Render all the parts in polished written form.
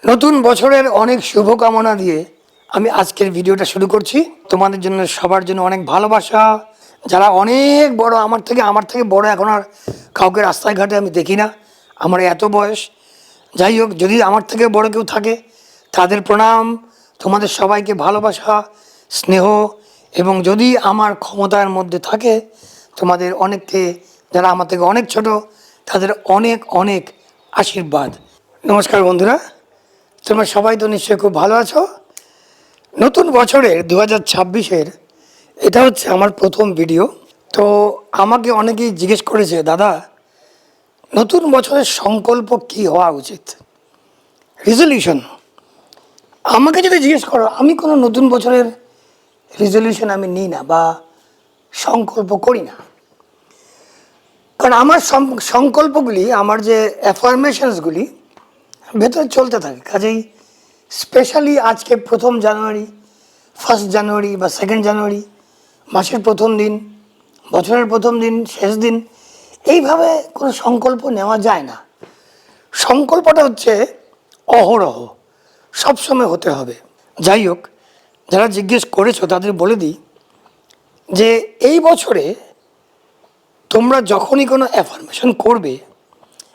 নতুন বছরের অনেক শুভকামনা দিয়ে আমি আজকের ভিডিওটা শুরু করছি। তোমাদের জন্য সবার জন্য অনেক ভালোবাসা। যারা অনেক বড়, আমার থেকে বড় এখন আর কাউকে রাস্তায় ঘাটে আমি দেখি না। আমার এত বয়স, যাই হোক, যদি আমার থেকে বড় কেউ থাকে তাদের প্রণাম। তোমাদের সবাইকে ভালোবাসা, স্নেহ, এবং যদি আমার ক্ষমতার মধ্যে থাকে তোমাদের অনেককে, যারা আমার থেকে অনেক ছোট, তাদের অনেক অনেক আশীর্বাদ। নমস্কার বন্ধুরা, তোমরা সবাই তো নিশ্চয়ই খুব ভালো আছো। নতুন বছরের 2026-এর এটা হচ্ছে আমার প্রথম ভিডিও। তো আমাকে অনেকেই জিজ্ঞেস করেছে, দাদা নতুন বছরের সংকল্প কি হওয়া উচিত, রেজলিউশন। আমাকে যদি জিজ্ঞেস করো, আমি কোনো নতুন বছরের রেজলিউশন আমি নিই না বা সংকল্প করি না। কারণ আমার সংকল্পগুলি, আমার যে অ্যাফার্মেশনসগুলি ভেতরে চলতে থাকে। কাজেই স্পেশালি আজকে 1 জানুয়ারি, 1 জানুয়ারি বা 2 জানুয়ারি, মাসের প্রথম দিন, বছরের প্রথম দিন, শেষ দিন, এইভাবে কোনো সংকল্প নেওয়া যায় না। সংকল্পটা হচ্ছে অহরহ, সবসময় হতে হবে। যাই হোক, যারা জিজ্ঞেস করেছো তাদের বলে দিই যে এই বছরে তোমরা যখনই কোনো অ্যাফার্মেশন করবে,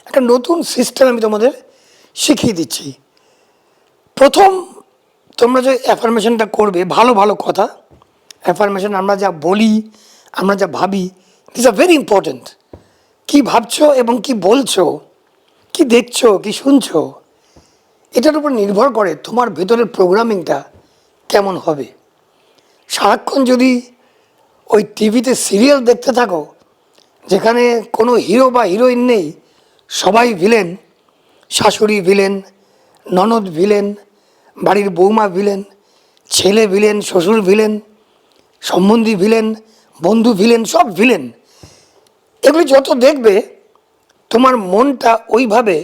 একটা নতুন সিস্টেম আমি তোমাদের শিখিয়ে দিচ্ছি। প্রথম, তোমরা যে অ্যাফার্মেশনটা করবে, ভালো ভালো কথা অ্যাফার্মেশন, আমরা যা বলি, আমরা যা ভাবি, দিস আর ভেরি ইম্পর্ট্যান্ট। কী ভাবছো এবং কি বলছো, কি দেখছো, কি শুনছো, এটার উপর নির্ভর করে তোমার ভেতরের প্রোগ্রামিংটা কেমন হবে। সারাক্ষণ যদি ওই টিভিতে সিরিয়াল দেখতে থাকো যেখানে কোনো হিরো বা হিরোইন নেই, সবাই ভিলেন, শাশুড়ি ভিলেন, ননদ ভিলেন, বাড়ির বৌমা ভিলেন, ছেলে ভিলেন, শ্বশুর ভিলেন, সম্বন্ধী ভিলেন, বন্ধু ভিলেন, সব ভিলেন, এগুলি যত দেখবে তোমার মনটা ওইভাবে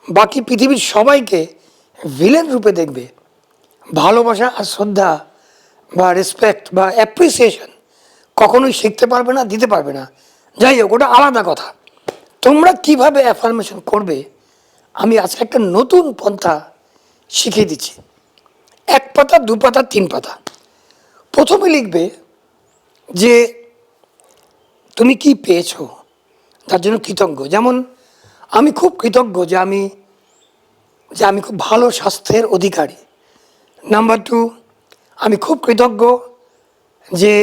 বাকি পৃথিবীর সবাইকে ভিলেন রূপে দেখবে। ভালোবাসা আর শ্রদ্ধা বা রেসপেক্ট বা অ্যাপ্রিসিয়েশন কখনোই শিখতে পারবে না, দিতে পারবে না। যাই হোক, ওটা আলাদা কথা। তোমরা কিভাবে অ্যাফার্মেশন করবে আমি আজকে একটা নতুন পন্থা শিখিয়ে দিচ্ছি। 1 পাতা, 2 পাতা, 3 পাতা। প্রথমে লিখবে যে তুমি কি পেয়েছো, তার জন্য কৃতজ্ঞ। যেমন আমি খুব কৃতজ্ঞ যে আমি খুব ভালো স্বাস্থ্যের অধিকারী। নাম্বার 2, আমি খুব কৃতজ্ঞ যে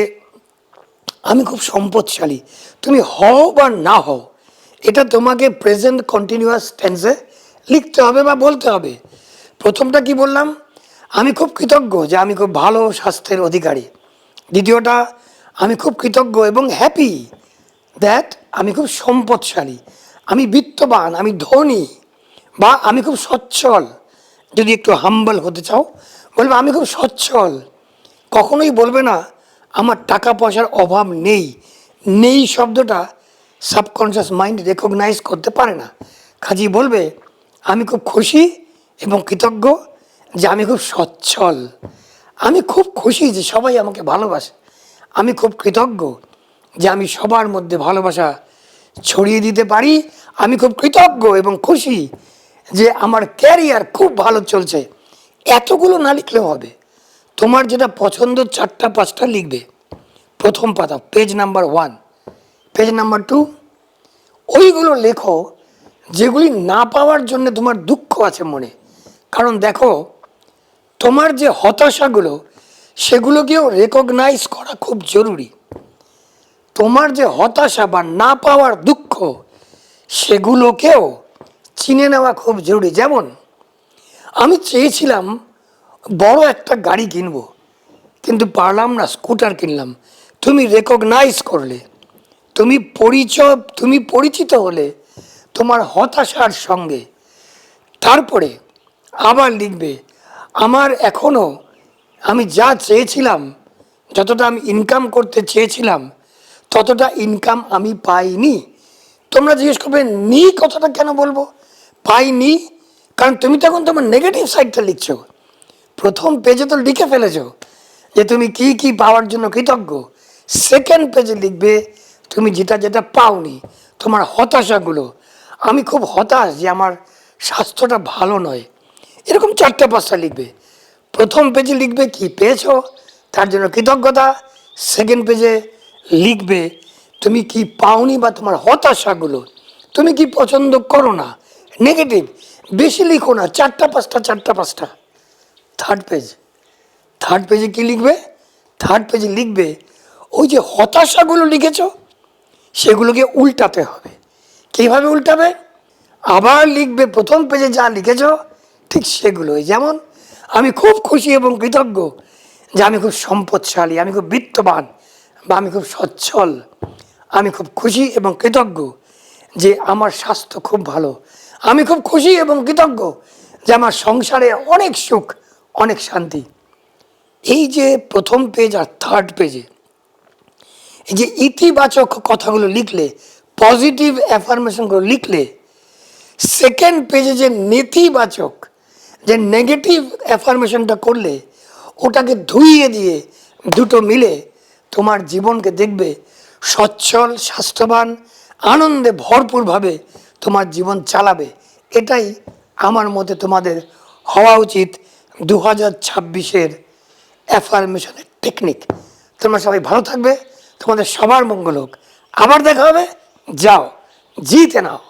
আমি খুব সম্পদশালী। তুমি হও বা না হও, এটা তোমাকে প্রেজেন্ট কন্টিনিউয়াস টেন্সে লিখতে হবে বা বলতে হবে। প্রথমটা কি বললাম, আমি খুব কৃতজ্ঞ যে আমি খুব ভালো স্বাস্থ্যের অধিকারী। দ্বিতীয়টা, আমি খুব কৃতজ্ঞ এবং হ্যাপি দ্যাট আমি খুব সম্পদশালী, আমি বিত্তবান, আমি ধনী, বা আমি খুব সচ্ছল। যদি একটু হাম্বল হতে চাও বলবে আমি খুব সচ্ছল। কখনোই বলবে না আমার টাকা পয়সার অভাব নেই। নেই শব্দটা সাবকনশিয়াস মাইন্ড রেকগনাইজ করতে পারে না। কাজেই বলবে আমি খুব খুশি এবং কৃতজ্ঞ যে আমি খুব সচ্ছল। আমি খুব খুশি যে সবাই আমাকে ভালোবাসে। আমি খুব কৃতজ্ঞ যে আমি সবার মধ্যে ভালোবাসা ছড়িয়ে দিতে পারি। আমি খুব কৃতজ্ঞ এবং খুশি যে আমার ক্যারিয়ার খুব ভালো চলছে। এতগুলো না লিখলেও হবে, তোমার যেটা পছন্দ 4টা 5টা লিখবে। প্রথম পাতা, পেজ নাম্বার 1। পেজ নাম্বার 2, ওইগুলো লেখো যেগুলি না পাওয়ার জন্য তোমার দুঃখ আছে মনে। কারণ দেখো, তোমার যে হতাশাগুলো, সেগুলোকেও রেকগনাইজ করা খুব জরুরি। তোমার যে হতাশা বা না পাওয়ার দুঃখ, সেগুলোকেও চিনে নেওয়া খুব জরুরি। যেমন আমি চেয়েছিলাম বড় একটা গাড়ি কিনবো, কিন্তু পারলাম না, স্কুটার কিনলাম। তুমি রেকগনাইজ করলে, তুমি পরিচিত হলে তোমার হতাশার সঙ্গে। তারপরে আবার লিখবে আমার এখনও, আমি যা চেয়েছিলাম, যতটা আমি ইনকাম করতে চেয়েছিলাম ততটা ইনকাম আমি পাইনি। তোমরা জিজ্ঞেস করবে নি কথাটা কেন বলবো, পাইনি? কারণ তুমি তখন তোমার নেগেটিভ সাইডটা লিখছো। প্রথম পেজে তো লিখে ফেলেছো যে তুমি কি কি পাওয়ার জন্য কৃতজ্ঞ। সেকেন্ড পেজে লিখবে তুমি যেটা যেটা পাওনি, তোমার হতাশাগুলো। আমি খুব হতাশ যে আমার স্বাস্থ্যটা ভালো নয়, এরকম 4-5টা লিখবে। প্রথম পেজে লিখবে কি পেয়েছো তার জন্য কৃতজ্ঞতা, সেকেন্ড পেজে লিখবে তুমি কি পাওনি বা তোমার হতাশাগুলো, তুমি কি পছন্দ করো না, নেগেটিভ বেশি লিখো না, 4-5টা। থার্ড পেজে কি লিখবে? থার্ড পেজে লিখবে ওই যে হতাশাগুলো লিখেছো সেগুলোকে উল্টাতে হবে। কীভাবে উল্টাবে? আবার লিখবে প্রথম পেজে যা লিখেছো ঠিক সেগুলোই। যেমন আমি খুব খুশি এবং কৃতজ্ঞ যে আমি খুব সম্পদশালী, আমি খুব বিত্তবান বা আমি খুব সচ্ছল। আমি খুব খুশি এবং কৃতজ্ঞ যে আমার স্বাস্থ্য খুব ভালো। আমি খুব খুশি এবং কৃতজ্ঞ যে আমার সংসারে অনেক সুখ, অনেক শান্তি। এই যে প্রথম পেজ আর থার্ড পেজে এই যে ইতিবাচক কথাগুলো লিখলে, পজিটিভ অ্যাফার্মেশনগুলো লিখলে, সেকেন্ড পেজে যে নেতিবাচক যে নেগেটিভ অ্যাফার্মেশনটা করলে ওটাকে ধুইয়ে দিয়ে দুটো মিলে তোমার জীবনকে দেখবে সচ্ছল, স্বাস্থ্যবান, আনন্দে ভরপুরভাবে তোমার জীবন চালাবে। এটাই আমার মতে তোমাদের হওয়া উচিত 2026-এর অ্যাফার্মেশনের টেকনিক। তোমরা সবাই ভালো থাকবে, তোমাদের সবার মঙ্গল হোক। আবার দেখা হবে, যাও জিতে নাও।